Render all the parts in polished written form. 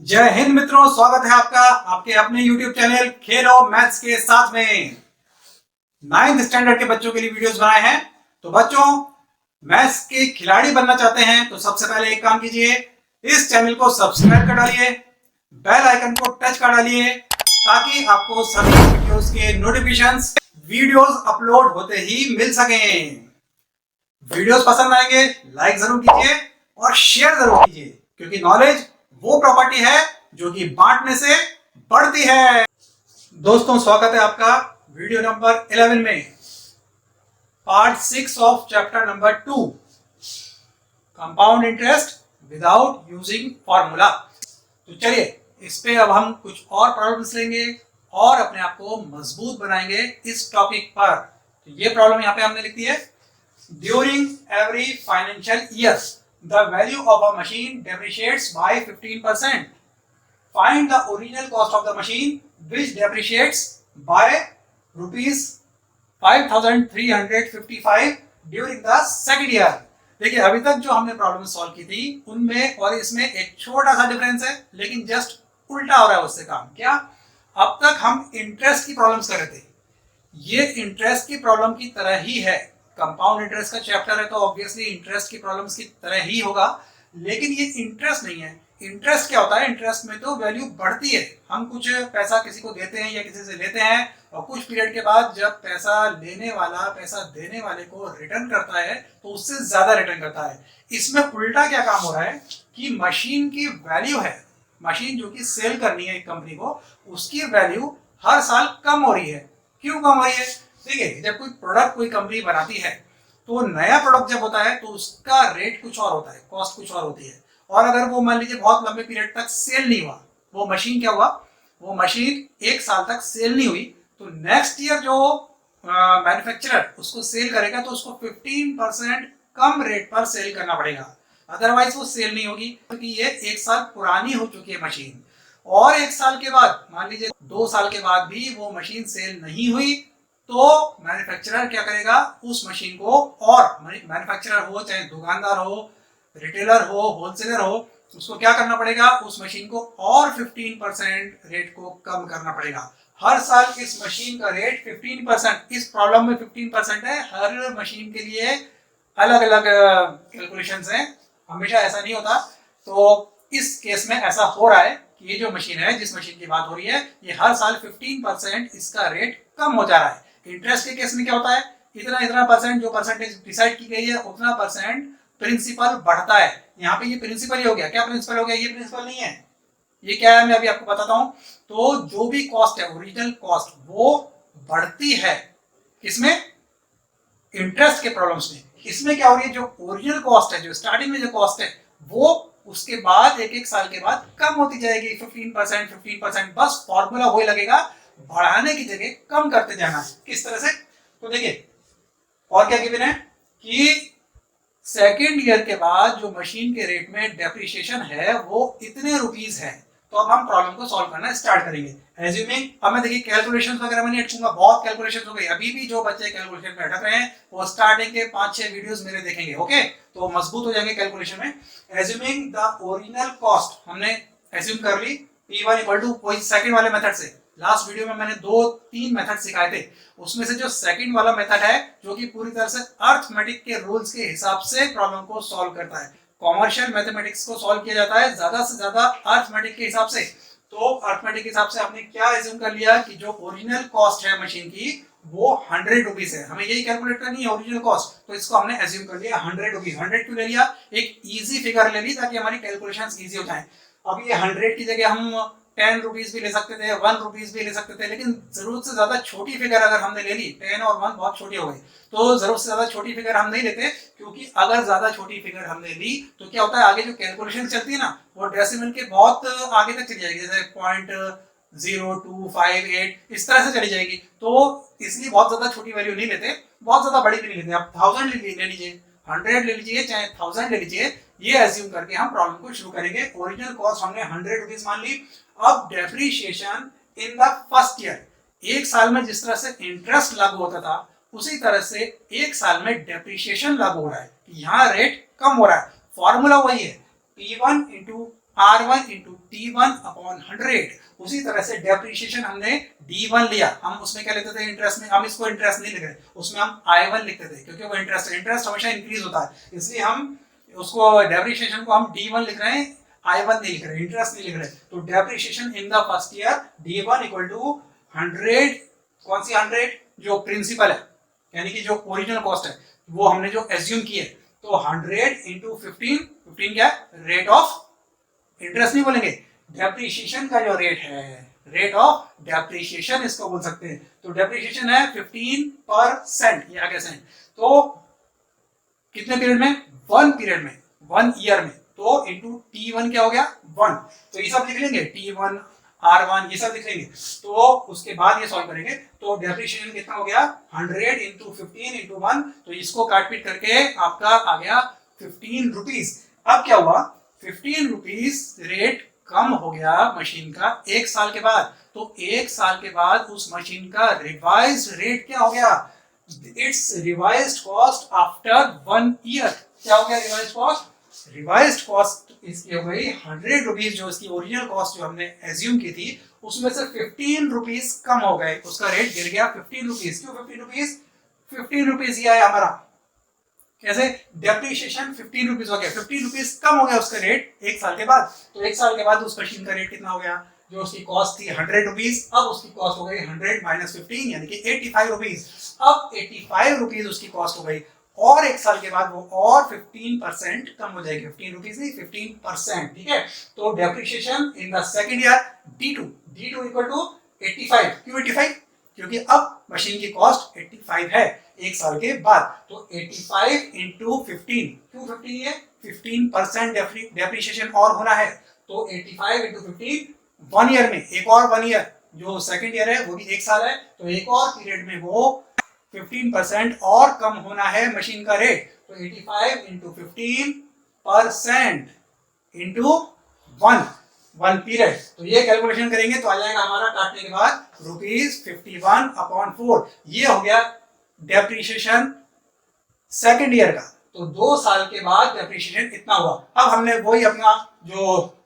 जय हिंद मित्रों, स्वागत है आपका आपके अपने YouTube चैनल खेलो मैथ्स के साथ में। 9th स्टैंडर्ड के बच्चों के लिए वीडियोस बनाए हैं। तो बच्चों, मैथ्स के खिलाड़ी बनना चाहते हैं तो सबसे पहले एक काम कीजिए, इस चैनल को सब्सक्राइब कर डालिए, बेल आइकन को टच कर डालिए ताकि आपको सभी वीडियोस के नोटिफिकेशंस वीडियोस अपलोड होते ही मिल सकें। वीडियोस पसंद आएंगे लाइक जरूर कीजिए और शेयर जरूर कीजिए, क्योंकि नॉलेज वो प्रॉपर्टी है जो कि बांटने से बढ़ती है। दोस्तों, स्वागत है आपका वीडियो नंबर 11 में, part 6 of chapter number 2, compound interest without using formula. तो चलिए, इस पे अब हम कुछ और प्रॉब्लम्स लेंगे और अपने आप को मजबूत बनाएंगे इस टॉपिक पर। तो ये प्रॉब्लम यहाँ पे हमने लिख दी है। During every financial year the value of a machine depreciates by 15%. Find the original cost of the machine which depreciates by rupees 5355 during the second year. देखिए, अभी तक जो हमने प्रॉब्लम सॉल्व की थी उनमें और इसमें एक छोटा सा डिफरेंस है, लेकिन जस्ट उल्टा हो रहा है उससे काम। क्या? अब तक हम इंटरेस्ट की प्रॉब्लम्स कर रहे थे, ये इंटरेस्ट की प्रॉब्लम की तरह ही है। कंपाउंड इंटरेस्ट का चैप्टर है तो ऑब्वियसली इंटरेस्ट की प्रॉब्लम्स की तरह ही होगा, लेकिन ये इंटरेस्ट नहीं है। इंटरेस्ट क्या होता है? इंटरेस्ट में तो वैल्यू बढ़ती है। हम कुछ पैसा किसी को देते हैं या किसी से लेते हैं और कुछ पीरियड के बाद जब पैसा लेने वाला पैसा देने वाले को रिटर्न करता है तो उससे ज्यादा रिटर्न करता है। इसमें उल्टा क्या काम हो रहा है कि मशीन की वैल्यू है, मशीन जो कि सेल करनी है एक कंपनी को, उसकी वैल्यू हर साल कम हो रही है। क्यों कम हो रही है? देखिए, जब कोई प्रोडक्ट कोई कंपनी बनाती है तो नया प्रोडक्ट जब होता है तो उसका रेट कुछ और होता है, कॉस्ट कुछ और होती है। और अगर वो मान लीजिए बहुत लंबे पीरियड तक सेल नहीं हुआ, वो मशीन क्या हुआ, वो मशीन एक साल तक सेल नहीं हुई, तो नेक्स्ट ईयर जो मैन्युफैक्चरर उसको सेल करेगा तो उसको 15% कम रेट पर सेल करना पड़ेगा, अदरवाइज वो सेल नहीं होगी, क्योंकि ये एक साल पुरानी हो चुकी है मशीन। और एक साल के बाद, मान लीजिए 2 साल के बाद भी वो मशीन सेल नहीं हुई, तो मैन्युफैक्चरर क्या करेगा, उस मशीन को, और मैन्युफैक्चरर हो चाहे दुकानदार हो, रिटेलर हो, होलसेलर हो, उसको क्या करना पड़ेगा, उस मशीन को और 15% रेट को कम करना पड़ेगा। हर साल इस मशीन का रेट 15%, इस प्रॉब्लम में 15% है। हर मशीन के लिए अलग अलग कैलकुलेशंस हैं, हमेशा ऐसा नहीं होता। तो इस केस में ऐसा हो रहा है कि ये जो मशीन है, जिस मशीन की बात हो रही है, ये हर साल 15% इसका रेट कम हो जा रहा है। इंटरेस्ट के केस में क्या होता है, इतना इतना परसेंट, जो परसेंटेज डिसाइड की गई है उतना परसेंट प्रिंसिपल बढ़ता है। यहाँ पे ये प्रिंसिपल ही हो गया। क्या प्रिंसिपल हो गया? ये प्रिंसिपल नहीं है, ये क्या है मैं अभी आपको बताता हूँ। तो जो भी कॉस्ट है, ओरिजिनल कॉस्ट, वो बढ़ती है। किसमें? इंटरेस्ट के प्रॉब्लम्स में। इसमें क्या हो रही है, जो ओरिजिनल कॉस्ट है, जो स्टार्टिंग में जो कॉस्ट है, वो उसके बाद एक एक साल के बाद कम होती जाएगी, 15%। बस फॉर्मूला वही लगेगा, बढ़ाने की जगह कम करते जाना है। किस तरह से? तो देखिए, और क्या गिवन है कि सेकेंड ईयर के बाद जो मशीन के रेट में डेप्रिसिएशन है वो इतने रुपीस है। तो अब हम प्रॉब्लम को सॉल्व करना स्टार्ट करेंगे। एज्यूमिंग, अब मैं देखिए कैलकुलेशंस वगैरह में नहीं अटकूंगा, बहुत कैलकुलेशंस हो गई। अभी भी जो बच्चे कैलकुलेशन में अटक रहे हैं वो स्टार्टिंग के 5-6 वीडियोस मेरे देखेंगे, ओके? तो मजबूत हो जाएंगे कैलकुलेशन में। एज्यूमिंग द ओरिजिनल कॉस्ट, हमने एज्यूम कर ली P1 इक्वल टू कोई सेकंड वाले मेथड से। लास्ट वीडियो में मैंने 2-3 मेथड सिखाए थे, उसमें से जो सेकंड वाला मेथड है, जो कि पूरी तरह से अर्थमेटिक के रूल्स के हिसाब से प्रॉब्लम को सॉल्व करता है। कॉमर्शियल मैथमेटिक्स को सॉल्व किया जाता है ज्यादा से ज्यादा अर्थमेटिक के हिसाब से। तो अर्थमेटिक के हिसाब से हमने क्या एज्यूम कर लिया कि जो ओरिजिनल कॉस्ट है मशीन की वो 100 रुपीज है। हमें यही कैलकुलेट करनी है ओरिजिनल कॉस्ट, तो इसको हमने एज्यूम कर लिया 100 रुपीज। 100 क्यों ले लिया? एक इजी फिगर ले ली ताकि हमारी कैलकुलेशंस इजी हो जाए। अब ये 100 की जगह हम 10 रुपीज भी ले सकते थे, 1 रुपीज भी ले सकते थे, लेकिन जरूरत से ज्यादा छोटी फिगर अगर हमने ले ली, 10 और 1 बहुत छोटी हो गई, तो जरूरत से ज्यादा छोटी फिगर हम नहीं लेते, क्योंकि अगर ज्यादा छोटी फिगर हमने ली तो क्या होता है, आगे जो कैलकुलेशन चलती है ना, वो डेसिमल के बहुत आगे तक चली जाएगी, जैसे 0.0258 इस तरह से चली जाएगी। तो इसलिए बहुत ज्यादा छोटी वैल्यू नहीं लेते, बहुत ज्यादा बड़ी भी नहीं लेते। आप 1000 ले लीजिए, 100 ले लीजिए, चाहे 1000 ले लीजिए, ये एज्यूम करके हम प्रॉब्लम को शुरू करेंगे। ओरिजिनल कॉस्ट हमने 100 रुपीज मान ली। अब depreciation in the first year, एक साल में जिस तरह से इंटरेस्ट लागू होता था उसी तरह से एक साल में डेप्रिसिएशन लागू हो रहा है। यहाँ रेट कम हो रहा है। फॉर्मूला वही है, P1 into R1 into T1 upon 100। उसी तरह से डेप्रिसिएशन हमने D1 लिया, हम उसमें क्या लेते थे इंटरेस्ट में, हम इसको इंटरेस्ट नहीं लिख रहे, उसमें हम I1 लिखते थे क्योंकि वो इंटरेस्ट हमेशा इंक्रीज होता है, इसलिए हम उसको डेप्रिसिएशन को हम D1 लिख रहे हैं, I1 नहीं लिख रहे, इंटरेस्ट नहीं लिख रहे। तो depreciation in the first year D1 equal to 100, कौन सी 100, जो प्रिंसिपल है यानी कि जो ओरिजिनल कॉस्ट है वो हमने जो एज्यूम की है, तो 100 इंटू 15 क्या रेट ऑफ इंटरेस्ट नहीं बोलेंगे, डेप्रिसिएशन का जो रेट है, रेट ऑफ डेप्रिसिएशन इसको बोल सकते हैं। तो डेप्रिसिएशन है 15%, ये आ गया सेंट। तो कितने पीरियड में, 1 पीरियड में, 1 ईयर में, तो इंटू T1 क्या हो गया 1, तो ये सब लिख लेंगे, T1 R1 ये सब लिख लेंगे। तो उसके बाद ये सॉल्व करेंगे, तो डेप्रिसिएशन कितना हो गया 100 इंटू 15 इंटू 1, तो इसको काट पीट करके आपका आ गया 15 रुपीज। अब क्या हुआ, 15 रुपीज रेट कम हो गया मशीन का 1 साल के बाद, तो 1 साल के बाद उस मशीन का रिवाइज रेट क्या हो गया, it's revised cost after 1 year. क्या हो गया रिवाइज्ड कॉस्ट, रिवाइज्ड कॉस्ट इसकी हो गई 100 रुपीज, जो इसकी ओरिजिनल कॉस्ट जो हमने एज्यूम की थी उसमें से 15 रुपीज कम हो गए, उसका रेट गिर गया 15 रुपीज। क्यों 15 रुपीज, 15 रुपीज ये आया हमारा, कैसे डेप्रिसिएशन 15 रुपीज हो गया, 15 रुपीज कम हो गया उसका रेट 1 साल के बाद। तो 1 साल के बाद उस मशीन का रेट कितना हो गया, जो उसकी कॉस्ट थी 100 रुपीज, अब उसकी कॉस्ट हो गई 100 माइनस 15 यानी कि 85 रुपीज। अब 85 रुपीज उसकी कॉस्ट हो गई, और 1 साल के बाद वो और 15% कम हो जाएगी, 15 रुपीज नहीं 15%, ठीक है। तो depreciation in the second year D2 equal to 85। क्यों 85, क्योंकि अब मशीन की कॉस्ट 85 है 1 साल के बाद, तो 85 इंटू 15, क्यों 15 है 15% डेप्रिसिएशन और होना है, तो 85 इंटू 15 1 ईयर में, एक और 1 ईयर जो सेकंड ईयर है वो भी 1 साल है, तो एक और पीरियड में वो 15% और कम होना है मशीन का रेट, तो 85 इंटू 15% इंटू 1 पीरियड, तो ये कैलकुलेशन करेंगे तो आ जाएगा हमारा काटने के बाद ₹51/4। ये हो गया डेप्रिसिएशन सेकंड ईयर का। तो 2 साल के बाद डेप्रिसिएशन इतना हुआ। अब हमने वही अपना जो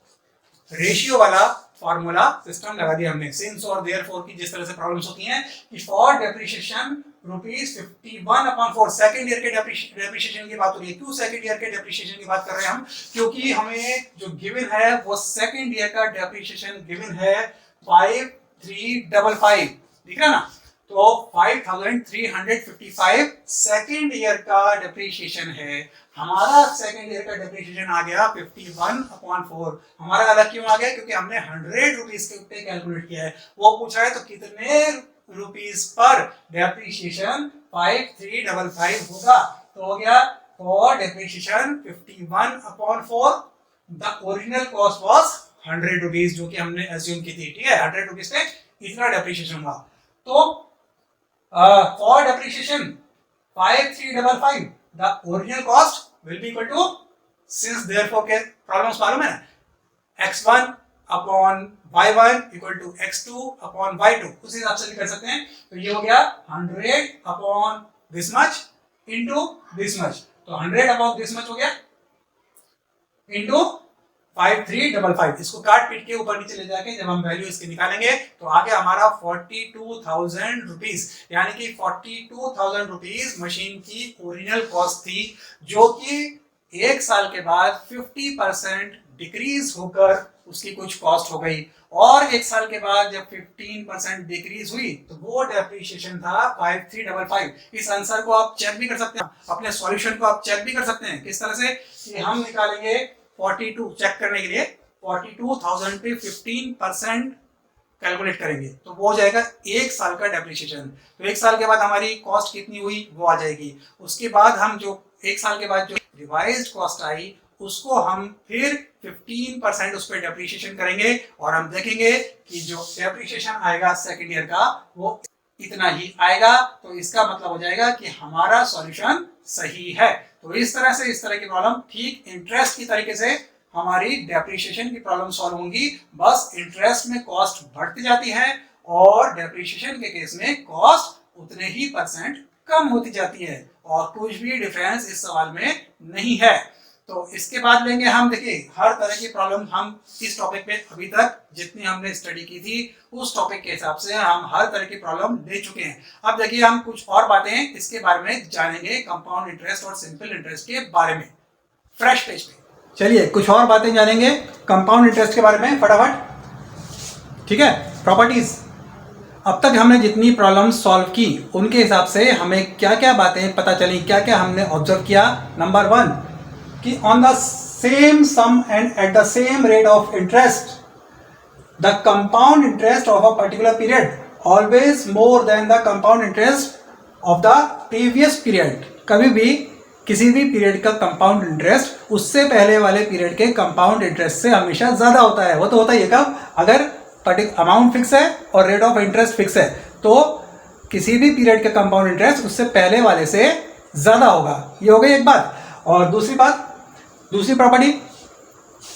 रेशियो वाला फॉर्मूला सिस्टम लगा दिया हमने, सिंस और देयरफॉर की जिस तरह से प्रॉब्लम्स होती हैं कि फॉर डेप्रिसिएशन ₹51/4 सेकंड ईयर के डेप्रिसिएशन की बात हो रही है। क्यों सेकंड ईयर के डेप्रिसिएशन की बात कर रहे हैं हम, क्योंकि हमें जो गिवन है वो सेकंड ईयर का डेप्रिसिएशन गिवन है 5355, दिख रहा है ना, तो 5355 सेकंड ईयर का डेप्रिसिएशन है। हमारा सेकंड ईयर का डेप्रिसिएशन आ गया 51/4। हमारा अलग क्यों आ गया, क्योंकि हमने 100 रुपीज के ऊपर कैलकुलेट किया है, वो पूछा है तो कितने रुपीज पर डेप्रिसिएशन 5355 होगा, तो हो गया for depreciation 51/4 the original cost was 100 rupees, जो कि हमने एज्यूम की थी, ठीक है 100 रुपीज पे इतना डेप्रिसिएशन हुआ। तो for depreciation 5355 the original cost will be equal to, since therefore के प्रॉब्लम्स मालूम है ना, x1 upon y1 equal to x2 upon y2, उस हिसाब से भी कर सकते हैं। तो ये हो गया 100 upon this much into this much, तो 100 अपॉन दिस मच हो गया इनटू 5355। इसको काट पीट के ऊपर नीचे ले जाके जब हम वैल्यू इसके निकालेंगे तो आ गया हमारा 42,000 रुपीज, यानी कि 42,000 रुपीज मशीन की ओरिजिनल कॉस्ट थी, जो कि 1 साल के बाद 50% डिक्रीज होकर उसकी कुछ कॉस्ट हो गई, और 1 साल के बाद जब 15% डिक्रीज हुई तो वो डेप्रिसिएशन था 5355। इस आंसर को आप चेक भी कर सकते हैं, अपने सॉल्यूशन को आप चेक भी कर सकते हैं। किस तरह से कि हम निकालेंगे 42 चेक करने के लिए 42,000 पे 15% कैलकुलेट करेंगे तो वो हो जाएगा 1 साल का डेप्रिसिएशन। तो 1 साल के बाद हमारी कॉस्ट कितनी हुई वो आ जाएगी। उसके बाद हम जो 1 साल के बाद जो रिवाइज्ड कॉस्ट आई उसको हम फिर 15% उस पर डेप्रिसिएशन करेंगे, और हम देखेंगे कि जो डेप्रिसिएशन आएगा सेकेंड ईयर का वो इतना ही आएगा। तो इसका मतलब हो जाएगा कि हमारा सॉल्यूशन सही है। तो इस तरह की प्रॉब्लम ठीक इंटरेस्ट की तरीके से हमारी डेप्रिसिएशन की प्रॉब्लम सॉल्व होंगी। बस इंटरेस्ट में कॉस्ट बढ़ती जाती है और डेप्रिसिएशन के केस में कॉस्ट उतने ही % कम होती जाती है, और कुछ भी डिफरेंस इस सवाल में नहीं है। तो इसके बाद लेंगे हम, देखिए हर तरह की प्रॉब्लम हम इस टॉपिक पे अभी तक जितनी हमने स्टडी की थी उस टॉपिक के हिसाब से हम हर तरह की प्रॉब्लम ले चुके हैं। अब देखिए हम कुछ और बातें इसके बारे में जानेंगे, कंपाउंड इंटरेस्ट और सिंपल इंटरेस्ट के बारे में, फ्रेश पेज पे। चलिए कुछ और बातें जानेंगे कंपाउंड इंटरेस्ट के बारे में फटाफट। ठीक है, प्रॉपर्टीज। अब तक हमने जितनी प्रॉब्लम सॉल्व की उनके हिसाब से हमें क्या क्या बातें पता चली, क्या क्या हमने ऑब्जर्व किया। नंबर 1 कि on the same sum and at the same rate of interest the compound interest of a particular period always more than the compound interest of the previous period. कभी भी किसी भी पीरियड का compound interest उससे पहले वाले period के compound interest से हमेशा ज्यादा होता है। वो तो होता ही है कब, अगर अमाउंट फिक्स है और रेट ऑफ इंटरेस्ट फिक्स है तो किसी भी पीरियड का कंपाउंड इंटरेस्ट उससे पहले वाले से ज्यादा होगा। ये हो गई एक बात। और दूसरी बात, दूसरी property,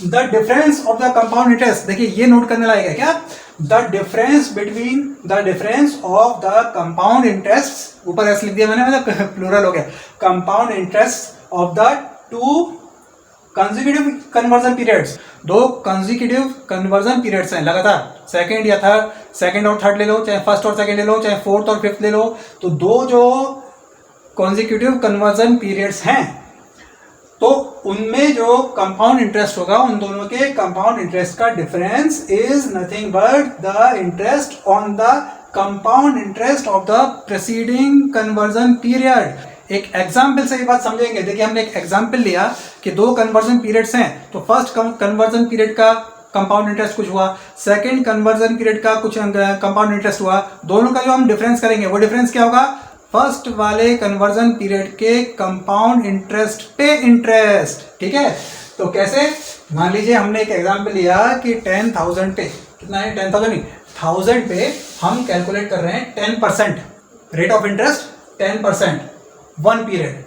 the difference of the compound interest. देखिए ये नोट करने लायक है क्या, the difference between the difference of the compound interest, ऊपर एस लिख दिया मैंने, मतलब प्लूरल हो गया, compound interest of the two consecutive conversion periods. दो कंसेक्यूटिव कन्वर्जन पीरियड्स हैं लगातार, सेकंड या थर्ड, सेकंड और थर्ड ले लो, चाहे फर्स्ट और सेकंड ले लो, चाहे फोर्थ और फिफ्थ ले लो, तो दो जो कंसेक्यूटिव कन्वर्जन पीरियड्स हैं तो उनमें जो कंपाउंड इंटरेस्ट होगा उन दोनों के कंपाउंड इंटरेस्ट का difference is nothing but the interest on the compound interest of the preceding conversion period. एक एग्जाम्पल से ये बात समझेंगे। देखिए हमने एक एग्जाम्पल लिया कि दो कन्वर्जन पीरियड्स हैं, तो फर्स्ट कन्वर्जन पीरियड का कंपाउंड इंटरेस्ट कुछ हुआ, सेकंड कन्वर्जन पीरियड का कुछ कंपाउंड इंटरेस्ट हुआ, दोनों का जो हम डिफरेंस करेंगे वो डिफरेंस क्या होगा, फर्स्ट वाले कन्वर्जन पीरियड के कंपाउंड इंटरेस्ट पे इंटरेस्ट। ठीक है, तो कैसे, मान लीजिए हमने एक एग्जाम्पल लिया कि 10,000 पे, कितना है 10,000 नहीं, 1000 पे हम कैलकुलेट कर रहे हैं 10% rate of interest, 10% one period.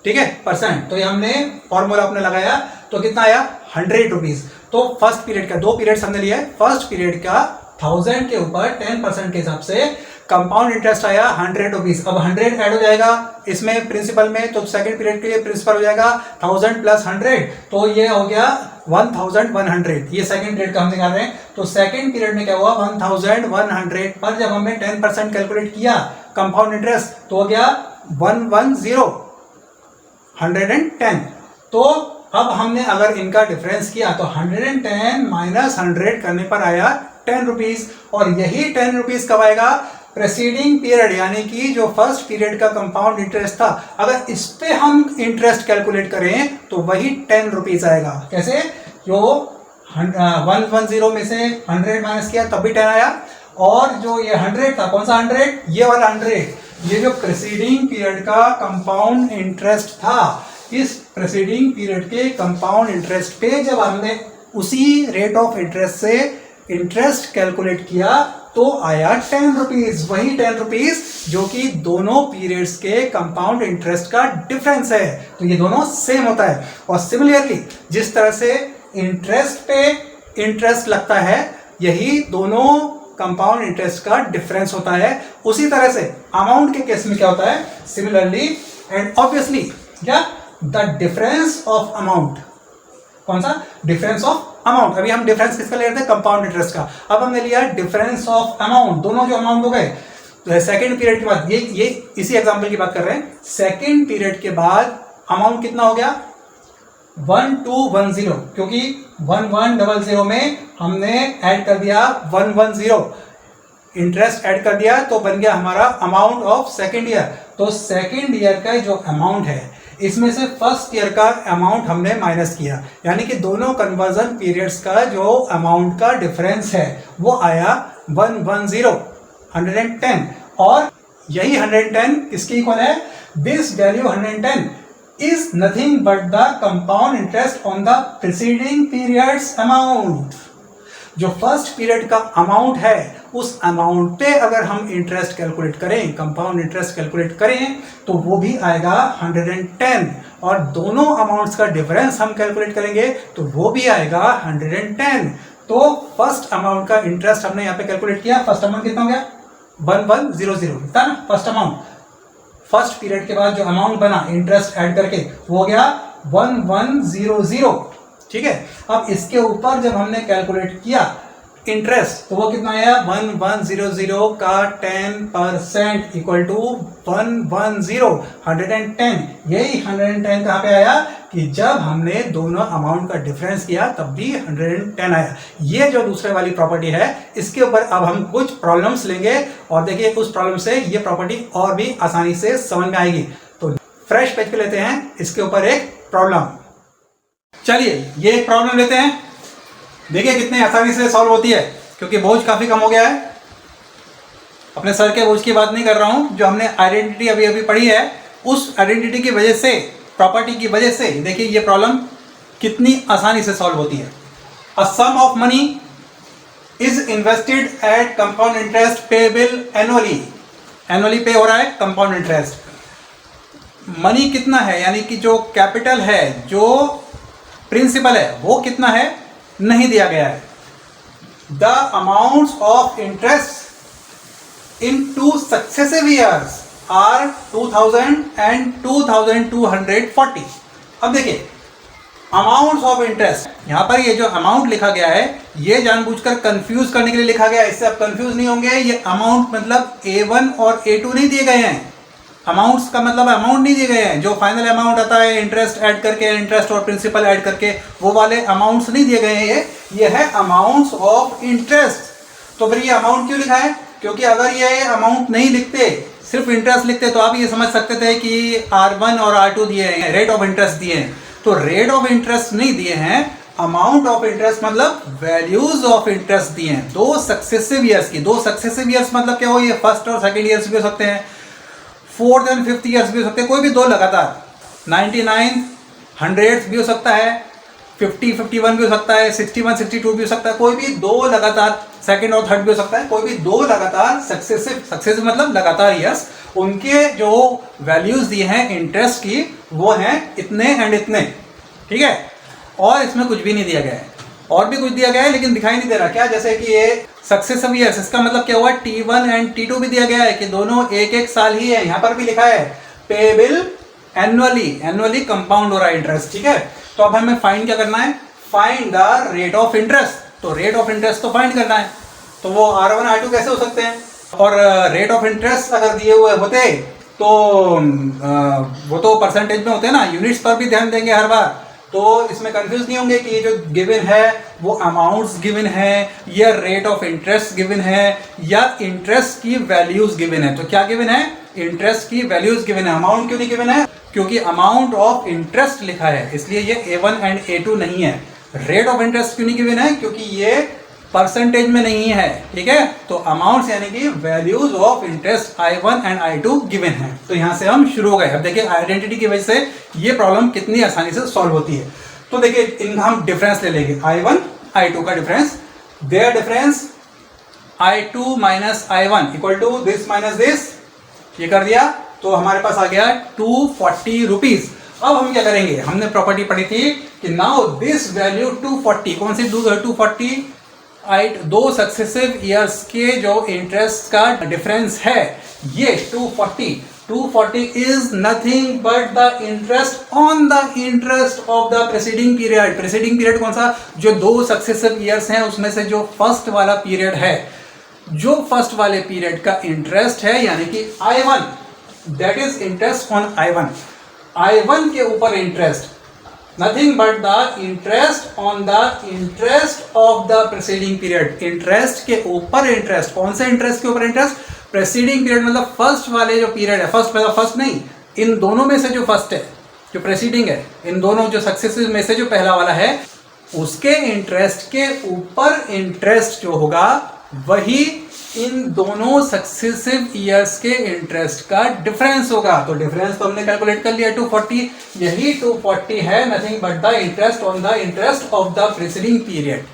ठीक है, परसेंट, तो ये हमने फॉर्मूला अपने लगाया तो कितना आया 100 रुपीज। तो फर्स्ट पीरियड का, दो पीरियड्स हमने लिया है, फर्स्ट पीरियड का 1000 के ऊपर 10% के हिसाब से कंपाउंड इंटरेस्ट आया 100 रुपीज। अब 100 ऐड हो जाएगा इसमें प्रिंसिपल में, तो सेकंड पीरियड के लिए प्रिंसिपल हो जाएगा 1000 प्लस 100, तो ये हो गया 1100। ये सेकंड पीरियड का हम निकाल रहे हैं, तो सेकंड पीरियड में क्या हुआ 1100 पर जब हमने 10% कैलकुलेट किया कंपाउंड इंटरेस्ट तो हो गया 110। तो अब हमने अगर इनका डिफरेंस किया तो 110 माइनस 100 करने पर आया 10 रुपीज, और यही 10 रुपीज कब आएगा, प्रीसीडिंग पीरियड, यानी कि जो फर्स्ट पीरियड का कंपाउंड इंटरेस्ट था अगर इस पे हम इंटरेस्ट कैलकुलेट करें तो वही 10 रुपीज आएगा। कैसे, जो 110 में से 100 माइनस किया तब भी 10 आया, और जो ये 100 था, कौन सा 100, ये वाला 100, ये जो प्रीसीडिंग पीरियड का कंपाउंड इंटरेस्ट था, इस प्रीसीडिंग पीरियड के कंपाउंड इंटरेस्ट पे जब हमने उसी रेट ऑफ इंटरेस्ट से इंटरेस्ट कैलकुलेट किया तो आया 10 रुपीज। वही 10 रुपीज जो कि दोनों पीरियड्स के कंपाउंड इंटरेस्ट का डिफरेंस है, तो ये दोनों सेम होता है। और सिमिलरली जिस तरह से इंटरेस्ट पे इंटरेस्ट लगता है, यही दोनों कंपाउंड इंटरेस्ट का डिफरेंस होता है। उसी तरह से अमाउंट के केस में क्या होता है, सिमिलरली एंड ऑब्वियसली क्या, द डिफरेंस ऑफ अमाउंट, कौन सा, डिफरेंस ऑफ अमाउंट। अभी हम डिफरेंस किसका ले रहे थे, कंपाउंड इंटरेस्ट का, अब हमने लिया डिफरेंस ऑफ अमाउंट, दोनों जो अमाउंट हो गए। तो सेकंड पीरियड के बाद, ये इसी एग्जांपल की बात कर रहे हैं, सेकंड पीरियड के बाद अमाउंट कितना हो गया 1210, क्योंकि 1100 में हमने ऐड कर दिया 110, इंटरेस्ट ऐड कर दिया तो बन गया हमारा अमाउंट ऑफ सेकंड ईयर। तो सेकंड ईयर का जो अमाउंट है इसमें से फर्स्ट ईयर का अमाउंट हमने माइनस किया, यानी कि दोनों कन्वर्जन पीरियड्स का जो अमाउंट का डिफरेंस है वो आया 110, और यही 110 किसके इक्वल है, this value 110 is nothing but the compound interest on the preceding period's amount। जो फर्स्ट पीरियड का अमाउंट है उस अमाउंट पे अगर हम इंटरेस्ट कैलकुलेट करें, कंपाउंड इंटरेस्ट कैलकुलेट करें, तो वो भी आएगा 110, और दोनों अमाउंट्स का डिफरेंस हम कैलकुलेट करेंगे तो वो भी आएगा 110। तो फर्स्ट अमाउंट का इंटरेस्ट हमने यहाँ पे कैलकुलेट किया, फर्स्ट अमाउंट कितना हो गया 1100 था ना, फर्स्ट अमाउंट। फर्स्ट पीरियड के बाद जो अमाउंट बना इंटरेस्ट ऐड करके वो हो गया 1100, ठीक है। अब इसके ऊपर जब हमने कैलकुलेट किया इंटरेस्ट तो वो कितना आया 1100 का 10% इक्वल टू 110 यही 110 कहाँ पे आया कि जब हमने दोनों अमाउंट का डिफरेंस किया तब भी 110 आया। ये जो दूसरे वाली प्रॉपर्टी है इसके ऊपर अब हम कुछ प्रॉब्लम्स लेंगे और देखिए उस प्रॉब्लम से ये प्रॉपर्टी और भी आसानी से समझ में आएगी। तो फ्रेश पेज पे लेते हैं इसके ऊपर एक प्रॉब्लम। चलिए ये एक प्रॉब्लम लेते हैं, देखिए कितने आसानी से सॉल्व होती है क्योंकि बोझ काफी कम हो गया है। अपने सर के बोझ की बात नहीं कर रहा हूं, जो हमने आइडेंटिटी अभी अभी पढ़ी है उस आइडेंटिटी की वजह से, प्रॉपर्टी की वजह से देखिए ये प्रॉब्लम कितनी आसानी से सॉल्व होती है। A sum of money is invested at compound interest payable annually, annually pay हो रहा है कंपाउंड इंटरेस्ट। मनी कितना है यानी कि जो कैपिटल है, जो प्रिंसिपल है वो कितना है नहीं दिया गया है। The amounts of interest in 2 successive years are 2000 and 2240। अब देखिए अमाउंट्स ऑफ इंटरेस्ट, यहां पर ये जो अमाउंट लिखा गया है ये जानबूझकर कंफ्यूज करने के लिए लिखा गया है, इससे आप कंफ्यूज नहीं होंगे। ये अमाउंट मतलब A1 और A2 नहीं दिए गए हैं। अमाउंट्स का मतलब अमाउंट नहीं दिए गए हैं, जो फाइनल अमाउंट आता है इंटरेस्ट ऐड करके, इंटरेस्ट और प्रिंसिपल ऐड करके, वो वाले अमाउंट्स नहीं दिए गए हैं। ये है अमाउंट्स ऑफ इंटरेस्ट। तो फिर ये अमाउंट क्यों लिखा है? क्योंकि अगर ये अमाउंट नहीं लिखते, सिर्फ इंटरेस्ट लिखते तो आप ये समझ सकते थे कि R1 और R2 दिए हैं, रेट ऑफ इंटरेस्ट दिए हैं। तो रेट ऑफ इंटरेस्ट नहीं दिए हैं, अमाउंट ऑफ इंटरेस्ट मतलब वैल्यूज ऑफ इंटरेस्ट दिए हैं 2 सक्सेसिव ईयर्स की। 2 सक्सेसिव ईयर्स मतलब क्या हो, ये फर्स्ट और सेकेंड ईयर्स भी हो सकते हैं, 4th एंड 5th ईयर्स भी हो सकते हैं, कोई भी 2 लगातार, 99 100 भी हो सकता है, 50 51 भी हो सकता है, 61 62 भी हो सकता है, कोई भी 2 लगातार सेकंड और थर्ड भी हो सकता है, कोई भी 2 लगातार सक्सेसिव मतलब लगातार ईयर्स, उनके जो वैल्यूज दिए हैं इंटरेस्ट की वो हैं इतने एंड इतने, ठीक है। और इसमें कुछ भी नहीं दिया गया है, और भी कुछ दिया गया है लेकिन दिखाई नहीं दे रहा। क्या? जैसे कि ये सक्सेसिव ईयर्स, इसका मतलब क्या हुआ T1 एंड T2 भी दिया गया है कि दोनों एक साल ही है। यहाँ पर भी लिखा है पेएबल एनुअली, एनुअली कंपाउंड हो रहा है इंटरेस्ट, ठीक है। तो अब हमें फाइंड क्या करना है? Find the rate of interest. तो रेट ऑफ इंटरेस्ट तो फाइंड करना है, तो वो R1 R2 कैसे हो सकते हैं? और रेट ऑफ इंटरेस्ट अगर दिए हुए होते तो वो तो परसेंटेज में होते हैं ना, यूनिट्स पर भी ध्यान देंगे हर बार, तो इसमें कंफ्यूज नहीं होंगे कि ये जो गिवन है वो अमाउंट्स गिवन है या रेट ऑफ इंटरेस्ट गिवन है या इंटरेस्ट की वैल्यूज गिवन है। तो क्या गिवन है? इंटरेस्ट की वैल्यूज गिवन है। अमाउंट क्यों नहीं गिवन है? क्योंकि अमाउंट ऑफ इंटरेस्ट लिखा है, इसलिए ये A1 एंड A2 नहीं है। रेट ऑफ इंटरेस्ट क्यों नहीं गिवन है? क्योंकि ये परसेंटेज में नहीं है, ठीक है। तो अमाउंट्स यानी कि values of interest I1 and I2 given है। तो यहां से हम शुरू हो गए। अब देखिए आइडेंटिटी की वजह से ये प्रॉब्लम कितनी आसानी से सॉल्व होती है। तो देखिए इनका हम डिफरेंस ले लेंगे, I1 I2 का difference, their difference I2 minus I1 equal to this minus this, ये कर दिया तो हमारे पास आ गया 240 रुपीज। अब हम क्या करेंगे? हमने प्रॉपर्टी पढ़ी थी कि नाउ दिस वैल्यू 240, कौन सी 240? 2 सक्सेसिव ईयर्स के जो इंटरेस्ट का डिफरेंस है ये 240 is nothing but the interest on the interest of the preceding period. Preceding period कौन सा? जो 2 सक्सेसिव ईयर्स हैं उसमें से जो फर्स्ट वाला पीरियड है, जो फर्स्ट वाले पीरियड का इंटरेस्ट है यानी कि I1, that is interest on I1 के ऊपर interest, nothing but the interest on the interest of the preceding period. Interest के ऊपर इंटरेस्ट, कौन से इंटरेस्ट के ऊपर इंटरेस्ट? प्रेसीडिंग पीरियड मतलब फर्स्ट वाले जो पीरियड है, फर्स्ट नहीं, इन दोनों में से जो फर्स्ट है, जो प्रेसीडिंग है, इन दोनों जो सक्सेसिव में से जो पहला वाला है उसके इंटरेस्ट के ऊपर इंटरेस्ट जो होगा वही इन दोनों सक्सेसिव ईयर्स के इंटरेस्ट का डिफरेंस होगा। तो डिफरेंस तो हमने कैलकुलेट कर लिया 240, यही 240 है nothing but the interest on the interest of the preceding period,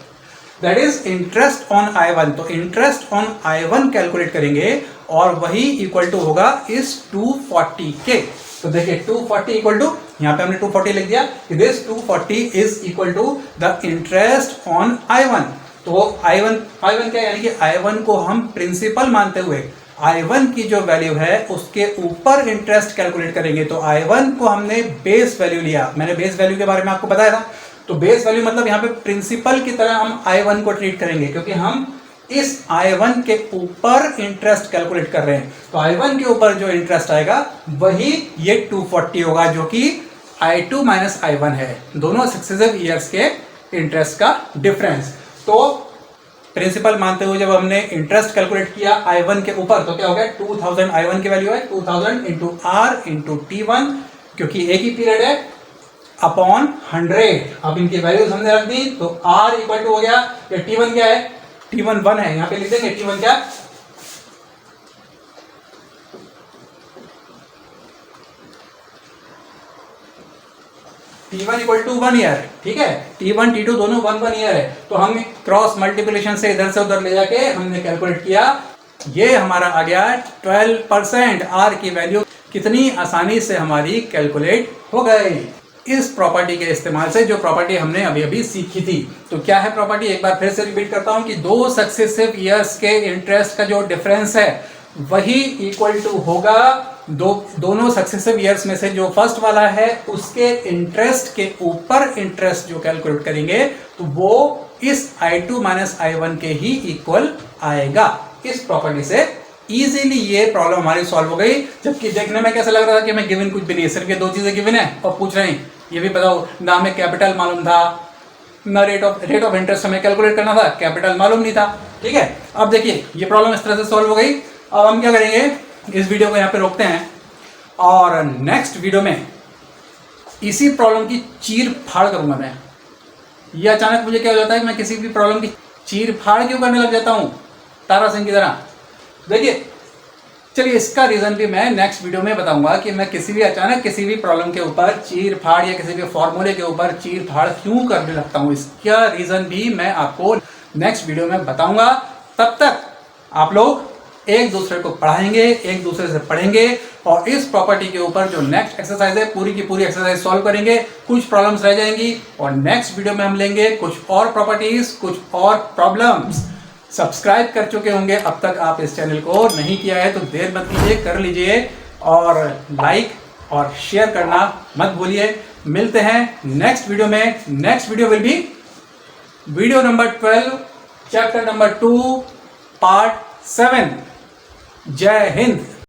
that is interest on I1। तो इंटरेस्ट ऑन I1 कैलकुलेट करेंगे और वही इक्वल टू होगा इस 240 के। तो देखिए 240 इक्वल टू, यहाँ पे हमने 240 लिख दिया, this 240 is equal to the interest on I1। तो I1 क्या यानी कि I1 को हम प्रिंसिपल मानते हुए I1 की जो वैल्यू है उसके ऊपर इंटरेस्ट कैलकुलेट करेंगे। तो I1 को हमने बेस वैल्यू लिया, मैंने बेस वैल्यू के बारे में आपको बताया था। तो बेस वैल्यू मतलब यहाँ पे प्रिंसिपल की तरह हम I1 को ट्रीट करेंगे, क्योंकि हम इस I1 के ऊपर इंटरेस्ट कैलकुलेट कर रहे हैं। तो I1 के ऊपर जो इंटरेस्ट आएगा वही ये 240 होगा, जो कि I2 माइनस I1 है, दोनों सक्सेसिव ईयर्स के इंटरेस्ट का डिफरेंस। तो प्रिंसिपल मानते हुए जब हमने इंटरेस्ट कैलकुलेट किया I1 के ऊपर, तो क्या हो गया, 2000 I1 की वैल्यू है 2000 इंटू आर इंटू T1, क्योंकि एक ही पीरियड है, अपॉन 100। अब इनकी वैल्यूज हमने रख दी, तो R इक्वल टू हो गया, ये T1 क्या है, T1 1 है, यहां पे लिख देंगे T1 क्या, T1 इक्वल टू 1 ईयर, ठीक है, T1 T2 दोनों 1 ईयर है। तो हम क्रॉस मल्टीप्लिकेशन से इधर से उधर ले जाके हमने कैलकुलेट किया, ये हमारा आ गया 12%। R की वैल्यू कितनी आसानी से हमारी कैलकुलेट हो गई इस प्रॉपर्टी के इस्तेमाल से, जो प्रॉपर्टी हमने अभी अभी सीखी थी। तो क्या है प्रॉपर्टी, एक बार फिर से रिपीट करता हूं कि दो सक्सेसिव ईयर्स के इंटरेस्ट का जो डिफरेंस है वही इक्वल टू होगा दोनों सक्सेसिव ईयर्स में से जो फर्स्ट वाला है उसके इंटरेस्ट के ऊपर इंटरेस्ट जो कैलकुलेट करेंगे तो वो इस I2 माइनस I1 के ही इक्वल आएगा। इस प्रॉपर्टी से इजीली ये प्रॉब्लम हमारी सॉल्व हो गई, जबकि देखने में कैसा लग रहा था कि हमें गिवन कुछ भी नहीं है, सिर्फ ये दो चीजें गिवन है और पूछ रहे हैं ये भी बताओ, ना हमें कैपिटल मालूम था ना रेट ऑफ इंटरेस्ट हमें कैलकुलेट करना था, कैपिटल मालूम नहीं था। ठीक है, अब देखिए ये प्रॉब्लम इस तरह से सॉल्व हो गई। अब हम क्या करेंगे, इस वीडियो को यहाँ पे रोकते हैं और नेक्स्ट वीडियो में इसी प्रॉब्लम की चीर फाड़ करूंगा मैं। ये अचानक मुझे क्या हो जाता है कि मैं किसी भी प्रॉब्लम की चीर फाड़ क्यों करने लग जाता हूँ तारा सिंह की तरह। देखिए चलिए इसका रीजन भी मैं नेक्स्ट वीडियो में बताऊंगा कि मैं अचानक किसी भी प्रॉब्लम के ऊपर चीर फाड़ या किसी भी फॉर्मूले के ऊपर चीर फाड़ क्यों करने लगता हूँ, इसका रीजन भी मैं आपको नेक्स्ट वीडियो में बताऊंगा। तब तक आप लोग एक दूसरे को पढ़ाएंगे, एक दूसरे से पढ़ेंगे और इस प्रॉपर्टी के ऊपर जो नेक्स्ट एक्सरसाइज है पूरी की पूरी एक्सरसाइज सॉल्व करेंगे। कुछ प्रॉब्लम्स रह जाएंगी और नेक्स्ट वीडियो में हम लेंगे कुछ और प्रॉपर्टीज, कुछ और प्रॉब्लम्स। सब्सक्राइब कर चुके होंगे अब तक आप इस चैनल को, नहीं किया है तो देर मत कीजिए, कर लीजिए और लाइक और शेयर करना मत भूलिए। मिलते हैं नेक्स्ट वीडियो में। Next video will be video number 12 chapter number 2 part 7। जय हिंद।